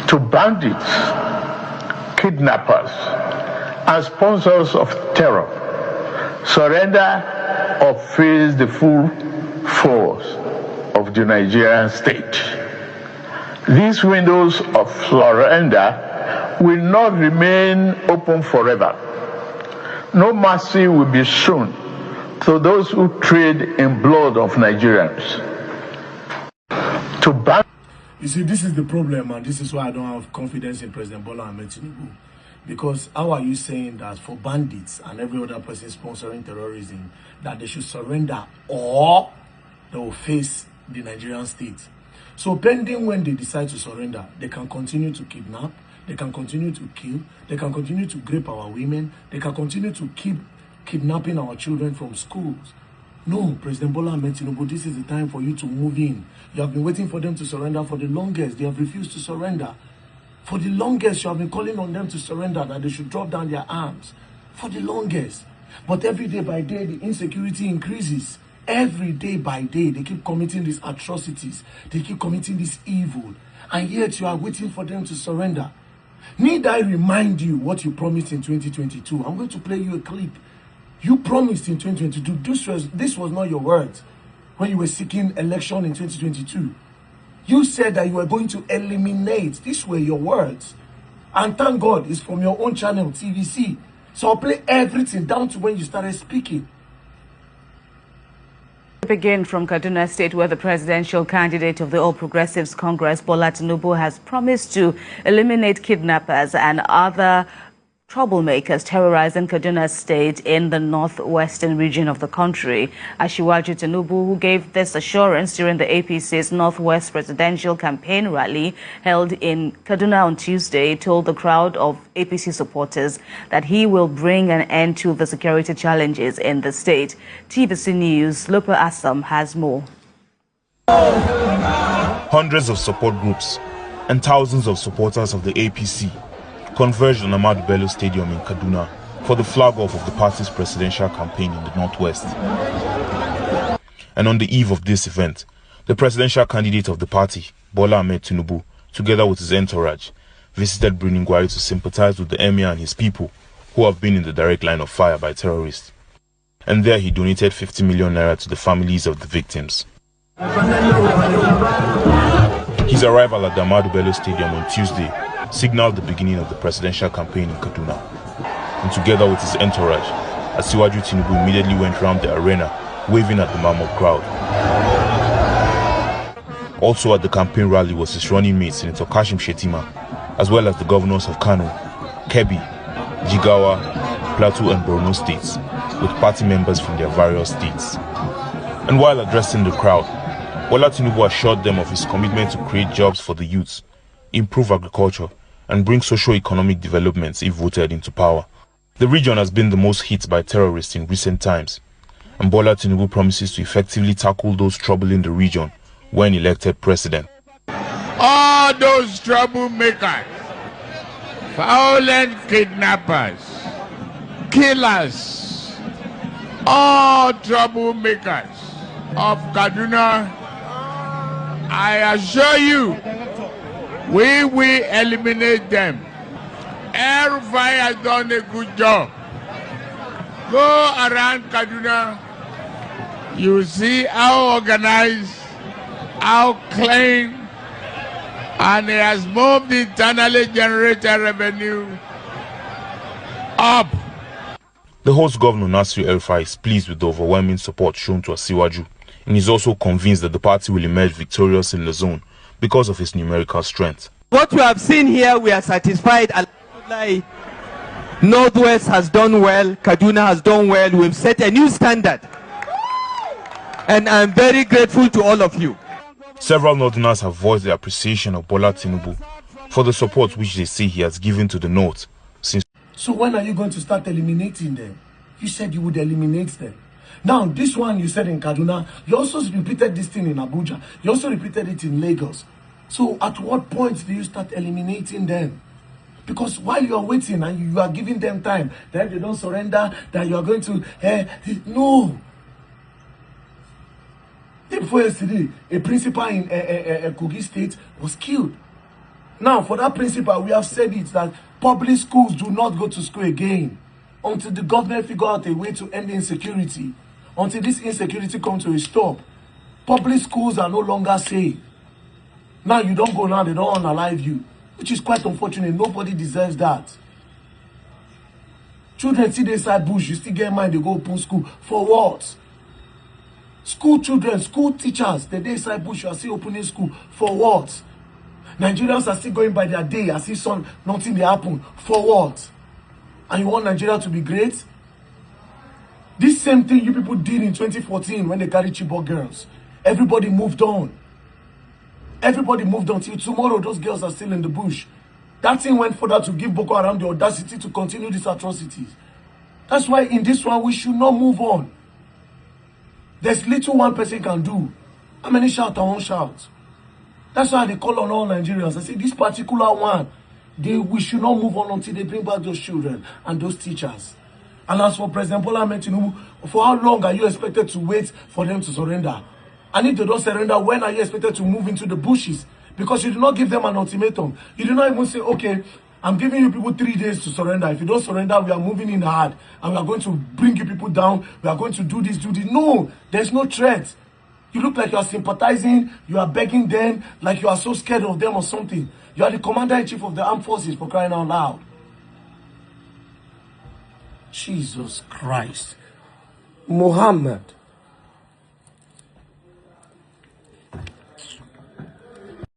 to bandits, kidnappers, and sponsors of terror. Surrender or face the full force of the Nigerian state. These windows of surrender will not remain open forever. No mercy will be shown to those who trade in blood of Nigerians. You see, this is the problem, and this is why I don't have confidence in President Bola Ahmed Tinubu. Because how are you saying that for bandits and every other person sponsoring terrorism, that they should surrender or they will face the Nigerian state? So pending when they decide to surrender, they can continue to kidnap, they can continue to kill, they can continue to rape our women, they can continue to keep kidnapping our children from schools. No, President Bola Ahmed Tinubu, this is the time for you to move in. You have been waiting for them to surrender for the longest. They have refused to surrender. For the longest, you have been calling on them to surrender, that they should drop down their arms. For the longest. But every day by day, the insecurity increases. Every day by day, they keep committing these atrocities. They keep committing this evil. And yet, you are waiting for them to surrender. Need I remind you what you promised in 2022? I'm going to play you a clip. You promised in 2022, this was not your words, when you were seeking election in 2022. You said that you were going to eliminate. These were your words. And thank God, it's from your own channel, TVC. So I'll play everything down to when you started speaking. Begin from Kaduna State, where the presidential candidate of the All Progressives Congress, Bola Tinubu, has promised to eliminate kidnappers and other troublemakers terrorizing Kaduna State in the northwestern region of the country. Asiwaju Tinubu, who gave this assurance during the APC's Northwest presidential campaign rally held in Kaduna on Tuesday, told the crowd of APC supporters that he will bring an end to the security challenges in the state. TVC News, Lopa Assam has more. Hundreds of support groups and thousands of supporters of the APC converged on Ahmadu Bello Stadium in Kaduna for the flag-off of the party's presidential campaign in the Northwest. And on the eve of this event, the presidential candidate of the party, Bola Ahmed Tinubu, together with his entourage, visited Birnin-Gwari to sympathize with the emir and his people who have been in the direct line of fire by terrorists. And there he donated 50 million naira to the families of the victims. His arrival at the Ahmadu Bello Stadium on Tuesday signaled the beginning of the presidential campaign in Kaduna. And together with his entourage, Asiwaju Tinubu immediately went round the arena, waving at the mammoth crowd. Also at the campaign rally was his running mate, Senator Kashim Shettima, as well as the governors of Kano, Kebbi, Jigawa, Plateau and Borno states, with party members from their various states. And while addressing the crowd, Bola Tinubu assured them of his commitment to create jobs for the youths, improve agriculture, and bring socio-economic developments if voted into power. The region has been the most hit by terrorists in recent times, and Bola Tinubu promises to effectively tackle those troubling the region when elected president. All those troublemakers, violent kidnappers, killers, all troublemakers of Kaduna, I assure you, we will eliminate them. El-Rufai has done a good job. Go around Kaduna, you see how organized, how clean, and he has moved the internally generated revenue up. The host governor, Nasir El-Rufai, is pleased with the overwhelming support shown to Asiwaju, and is also convinced that the party will emerge victorious in the zone because of its numerical strength. What we have seen here, we are satisfied. Alhamdulillah, Northwest has done well, Kaduna has done well. We've set a new standard. And I'm very grateful to all of you. Several Northerners have voiced their appreciation of Bola Tinubu for the support which they say he has given to the North since. So when are you going to start eliminating them? You said you would eliminate them. Now, this one you said in Kaduna, you also repeated this thing in Abuja. You also repeated it in Lagos. So at what point do you start eliminating them? Because while you are waiting and you are giving them time, that if they don't surrender, that you are going to... no. Day before yesterday, a principal in Kogi State was killed. Now, for that principle, we have said it that public schools do not go to school again until the government figure out a way to end insecurity. Until this insecurity comes to a stop. Public schools are no longer safe. Now you don't go now, they don't unalive you, which is quite unfortunate. Nobody deserves that. Children see the inside bush, you still get mind, they go open school. For what? School children, school teachers, the day inside bush, you are still opening school. For what? Nigerians are still going by their day as if nothing they happen. For what? And you want Nigeria to be great? This same thing you people did in 2014 when they carried Chibok girls. Everybody moved on. Everybody moved on till tomorrow. Those girls are still in the bush. That thing went further to give Boko Haram the audacity to continue these atrocities. That's why in this one we should not move on. There's little one person can do. How many shout and one shout? That's why they call on all Nigerians. I say this particular one, we should not move on until they bring back those children and those teachers. And as for President Bola Ahmed Tinubu, for how long are you expected to wait for them to surrender? And if they don't surrender, when are you expected to move into the bushes? Because you do not give them an ultimatum. You do not even say, okay, I'm giving you people 3 days to surrender. If you don't surrender, we are moving in hard. And we are going to bring you people down. We are going to do this, do this. No, there's no threat. You look like you are sympathizing. You are begging them like you are so scared of them or something. You are the commander-in-chief of the armed forces, for crying out loud. Jesus Christ. Muhammad.